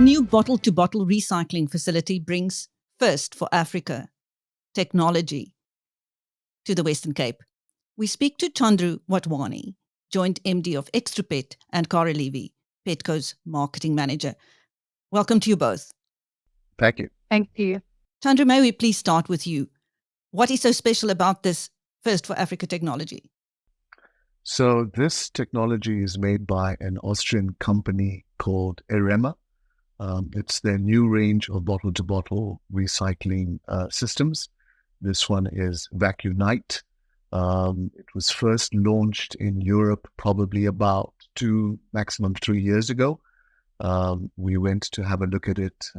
new bottle-to-bottle recycling facility brings first for Africa technology to the Western Cape. We speak to Chandru Wadhwani, Joint MD of Extrupet, and Levy, Petco's marketing manager. Welcome to you both. Thank you. Thank you. Chandru, may we please start with you? What is so special about this first for Africa technology? So this technology is made by an Austrian company called Arema. It's their new range of bottle-to-bottle recycling systems. This one is VacuUnite. It was first launched in Europe probably about 2, maximum 3 years ago. We went to have a look at it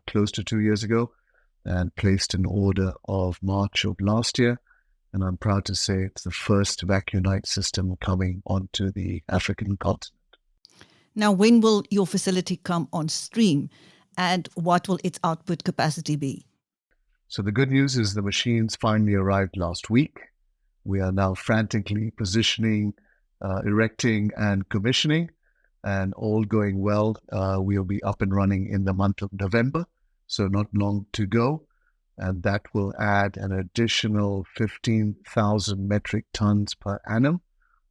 close to 2 years ago and placed an order of March of last year. And I'm proud to say it's the first VacuUnite system coming onto the African continent. Now, when will your facility come on stream and what will its output capacity be? So the good news is the machines finally arrived last week. We are now frantically positioning, erecting and commissioning, and all going well. We'll be up and running in the month of November, so not long to go. And that will add an additional 15,000 metric tons per annum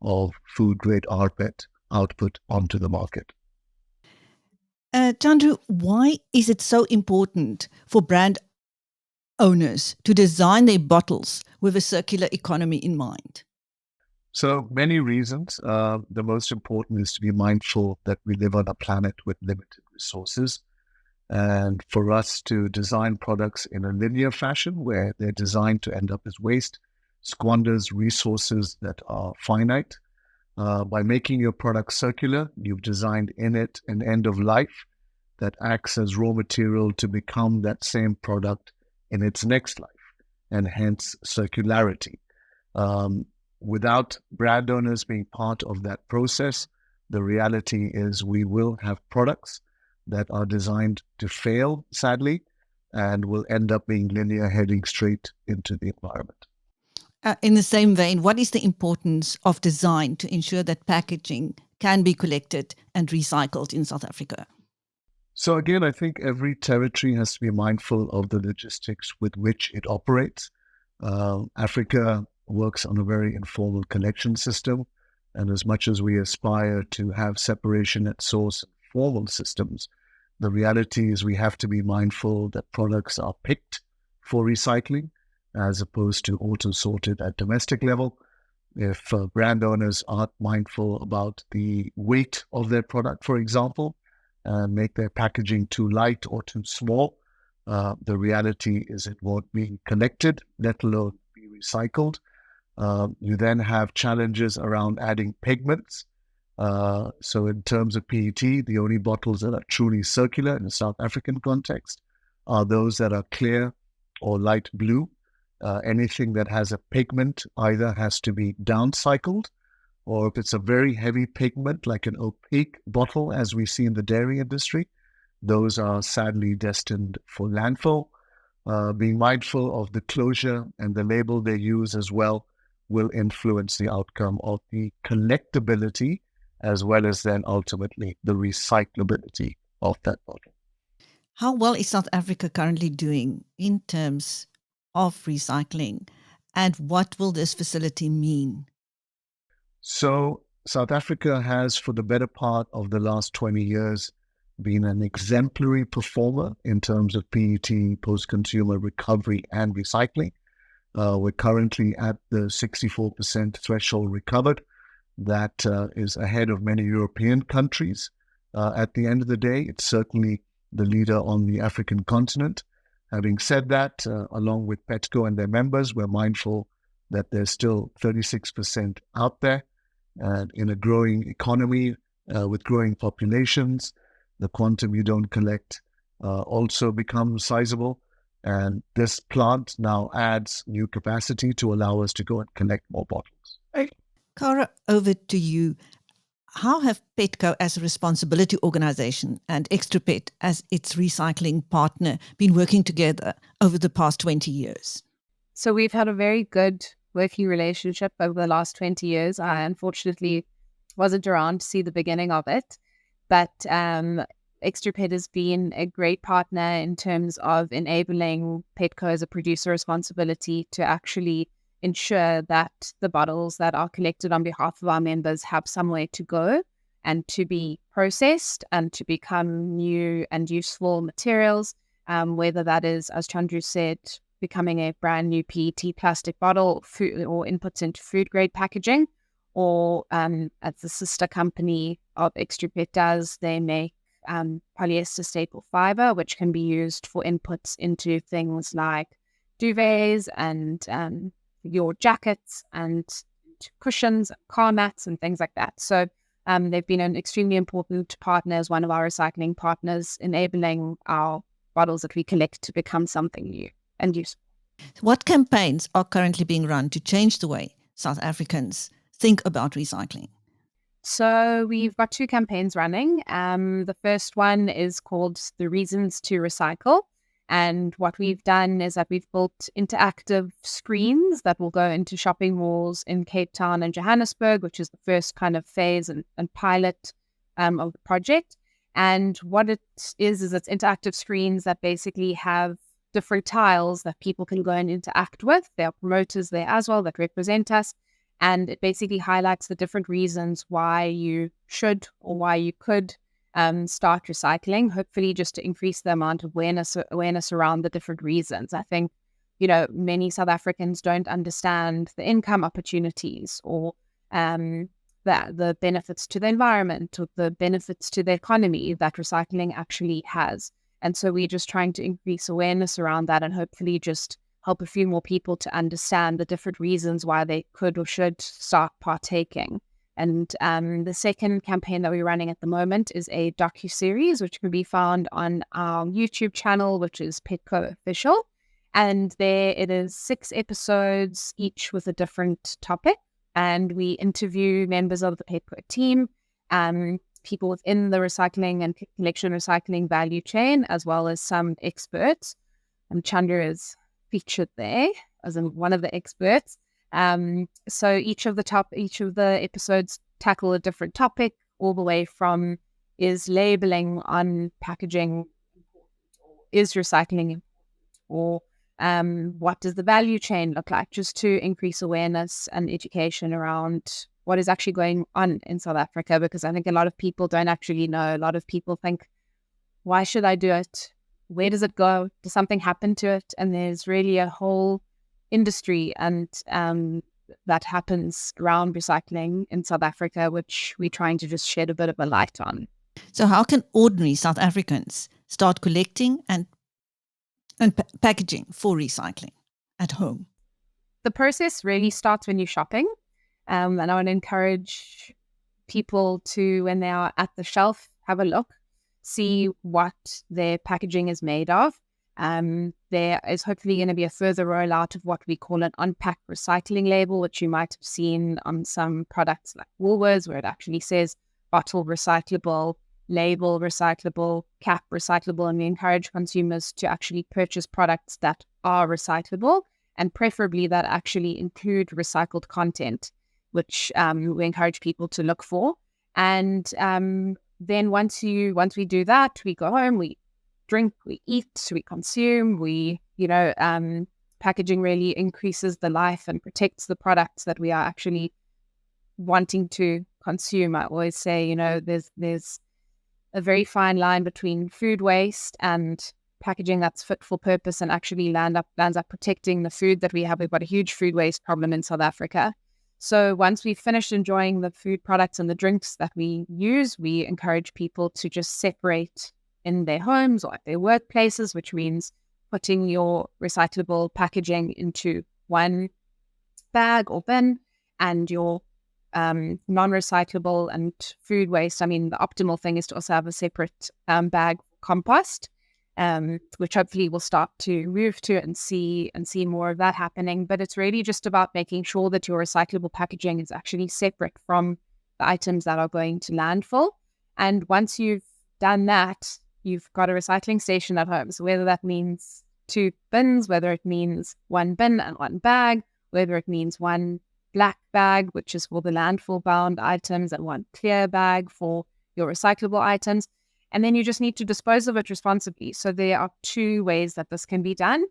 of food-grade rPET output onto the market. Chandru, why is it so important for brand owners to design their bottles with a circular economy in mind? So many reasons. The most important is to be mindful that we live on a planet with limited resources. And for us to design products in a linear fashion where they're designed to end up as waste squanders resources that are finite. By making your product circular, you've designed in it an end of life that acts as raw material to become that same product in its next life, and hence circularity. Without brand owners being part of that process, the reality is we will have products that are designed to fail, sadly, and will end up being linear, heading straight into the environment. In the same vein, what is the importance of design to ensure that packaging can be collected and recycled in South Africa? So again, I think every territory has to be mindful of the logistics with which it operates. Africa works on a very informal collection system, and as much as we aspire to have separation at source and formal systems, the reality is we have to be mindful that products are picked for recycling as opposed to auto-sorted at domestic level. If brand owners aren't mindful about the weight of their product, for example, and make their packaging too light or too small, the reality is it won't be collected, let alone be recycled. You then have challenges around adding pigments. So in terms of PET, the only bottles that are truly circular in the South African context are those that are clear or light blue. Anything that has a pigment either has to be downcycled, or if it's a very heavy pigment like an opaque bottle, as we see in the dairy industry, those are sadly destined for landfill. Being mindful of the closure and the label they use as well will influence the outcome of the collectability as well as then ultimately the recyclability of that bottle. How well is South Africa currently doing in terms of recycling, and what will this facility mean? So South Africa has, for the better part of the last 20 years, been an exemplary performer in terms of PET, post-consumer recovery and recycling. We're currently at the 64% threshold recovered. That is ahead of many European countries. At the end of the day, it's certainly the leader on the African continent. Having said that, along with Petco and their members, we're mindful that there's still 36% out there. And in a growing economy with growing populations, the quantum you don't collect also becomes sizable. And this plant now adds new capacity to allow us to go and collect more bottles. Cara, over to you. How have Petco as a responsibility organization and Extrupet as its recycling partner been working together over the past 20 years? So we've had a very good working relationship over the last 20 years. I unfortunately wasn't around to see the beginning of it, but Extrupet has been a great partner in terms of enabling Petco as a producer responsibility to actually ensure that the bottles that are collected on behalf of our members have somewhere to go and to be processed and to become new and useful materials, whether that is, as Chandru said, becoming a brand new PET plastic bottle food, or inputs into food grade packaging, or as the sister company of Extrupet does, they make polyester staple fiber, which can be used for inputs into things like duvets and your jackets and cushions, car mats, and things like that. So they've been an extremely important partner as one of our recycling partners, enabling our bottles that we collect to become something new and useful. What campaigns are currently being run to change the way South Africans think about recycling? So we've got 2 campaigns running. The first one is called The Reasons to Recycle. And what we've done is that we've built interactive screens that will go into shopping malls in Cape Town and Johannesburg, which is the first kind of phase and pilot of the project. And what it is it's interactive screens that basically have different tiles that people can go and interact with. There are promoters there as well that represent us. And it basically highlights the different reasons why you should or why you could start recycling, hopefully just to increase the amount of awareness around the different reasons. I think, many South Africans don't understand the income opportunities or the benefits to the environment or the benefits to the economy that recycling actually has. And so we're just trying to increase awareness around that and hopefully just help a few more people to understand the different reasons why they could or should start partaking. And the second campaign that we're running at the moment is a docuseries, which can be found on our YouTube channel, which is Petco Official. And there it is 6 episodes, each with a different topic. And we interview members of the Petco team, people within the recycling and collection recycling value chain, as well as some experts. And Chandru is featured there as one of the experts. So each of the episodes tackle a different topic, all the way from is labeling on packaging important, or is recycling important, or what does the value chain look like, just to increase awareness and education around what is actually going on in South Africa, because I think a lot of people don't actually know. A lot of people think, why should I do it? Where does it go? Does something happen to it? And there's really a whole industry and that happens around recycling in South Africa, which we're trying to just shed a bit of a light on. So how can ordinary South Africans start collecting and packaging for recycling at home? The process really starts when you're shopping. And I would encourage people to, when they are at the shelf, have a look, see what their packaging is made of. There is hopefully going to be a further rollout of what we call an unpack recycling label, which you might have seen on some products like Woolworths, where it actually says bottle recyclable, label recyclable, cap recyclable. And we encourage consumers to actually purchase products that are recyclable, and preferably that actually include recycled content, which we encourage people to look for. And then once we do that, we go home, we drink, we eat, we consume, packaging really increases the life and protects the products that we are actually wanting to consume. I always say, there's a very fine line between food waste and packaging that's fit for purpose and actually lands up protecting the food that we have. We've got a huge food waste problem in South Africa. So once we've finished enjoying the food products and the drinks that we use, we encourage people to just separate in their homes or at their workplaces, which means putting your recyclable packaging into one bag or bin, and your non-recyclable and food waste. I mean, the optimal thing is to also have a separate bag for compost, which hopefully we'll start to move to and see more of that happening. But it's really just about making sure that your recyclable packaging is actually separate from the items that are going to landfill. And once you've done that, you've got a recycling station at home. So whether that means 2 bins, whether it means 1 bin and 1 bag, whether it means 1 black bag, which is for the landfill bound items, and 1 clear bag for your recyclable items. And then you just need to dispose of it responsibly. So there are two ways that this can be done.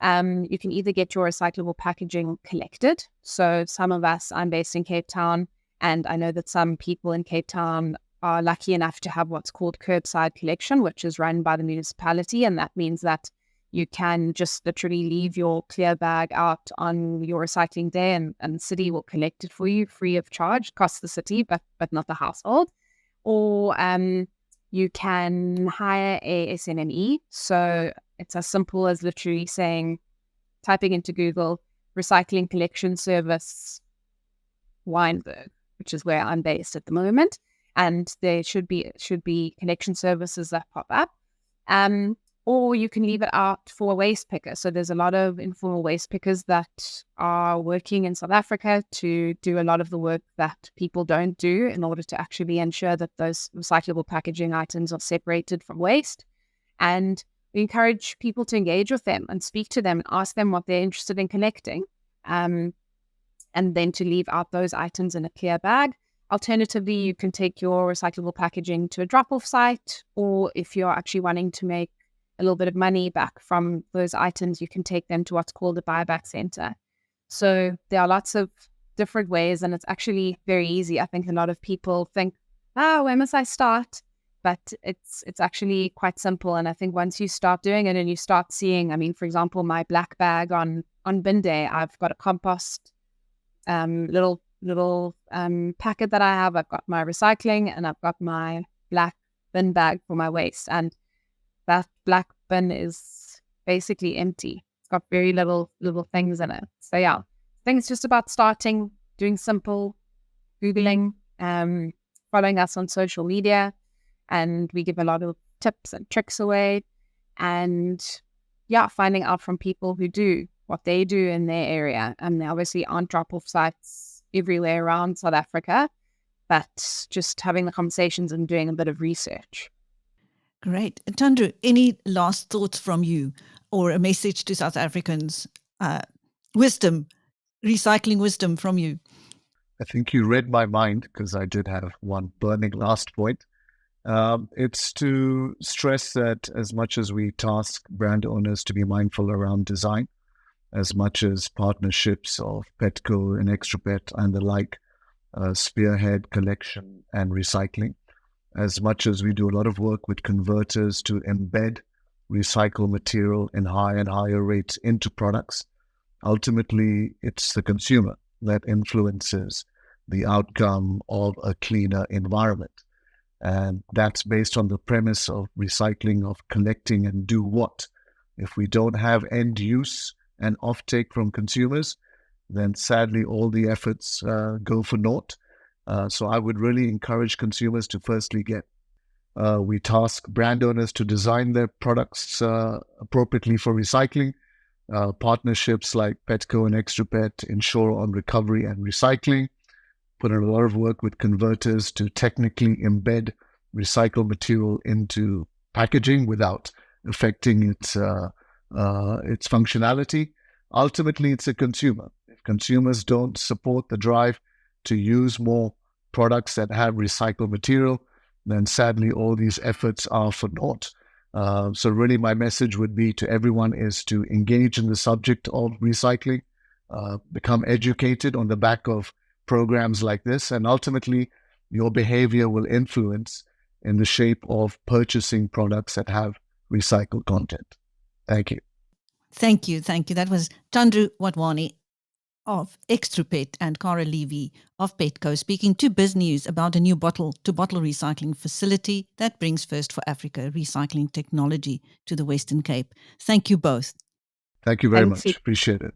You can either get your recyclable packaging collected. So some of us, I'm based in Cape Town, and I know that some people in Cape Town are lucky enough to have what's called curbside collection, which is run by the municipality. And that means that you can just literally leave your clear bag out on your recycling day, and the city will collect it for you free of charge. Costs the city, but not the household. Or you can hire a SNME. So it's as simple as literally typing into Google, recycling collection service Wynberg, which is where I'm based at the moment. And there should be collection services that pop up. Or you can leave it out for a waste picker. So there's a lot of informal waste pickers that are working in South Africa to do a lot of the work that people don't do in order to actually ensure that those recyclable packaging items are separated from waste. And we encourage people to engage with them and speak to them and ask them what they're interested in collecting, and then to leave out those items in a clear bag. Alternatively, you can take your recyclable packaging to a drop-off site, or if you're actually wanting to make a little bit of money back from those items, you can take them to what's called a buyback center. So there are lots of different ways, and it's actually very easy. I think a lot of people think, where must I start? But it's actually quite simple. And I think once you start doing it and you start seeing, I mean, for example, my black bag on bin day, I've got a compost little packet that I have. I've got my recycling and I've got my black bin bag for my waste. And that black bin is basically empty. It's got very little things in it. So yeah, I think it's just about starting, doing simple, Googling, following us on social media, and we give a lot of tips and tricks away, and yeah, finding out from people who do what they do in their area. And there obviously aren't drop-off sites everywhere around South Africa, but just having the conversations and doing a bit of research. Great. Chandru, any last thoughts from you or a message to South Africans? Recycling wisdom from you. I think you read my mind, because I did have one burning last point. It's to stress that as much as we task brand owners to be mindful around design, as much as partnerships of Petco and ExtraPET and the like spearhead collection and recycling, as much as we do a lot of work with converters to embed recycled material in higher and higher rates into products, ultimately it's the consumer that influences the outcome of a cleaner environment. And that's based on the premise of recycling, of collecting and do what. If we don't have end use and offtake from consumers, then sadly all the efforts go for naught. So I would really encourage consumers to firstly we task brand owners to design their products appropriately for recycling. Partnerships like Petco and ExtraPET ensure on recovery and recycling. Put in a lot of work with converters to technically embed recycled material into packaging without affecting its functionality. Ultimately, it's a consumer. If consumers don't support the drive to use more products that have recycled material, then sadly all these efforts are for naught. So really my message would be to everyone is to engage in the subject of recycling, become educated on the back of programs like this, and ultimately your behavior will influence in the shape of purchasing products that have recycled content. Thank you. Thank you. That was Chandru Wadhwani of Extrupet and Cara Levy of Petco speaking to BizNews about a new bottle-to-bottle recycling facility that brings First for Africa recycling technology to the Western Cape. Thank you both. Thank you very much. Appreciate it.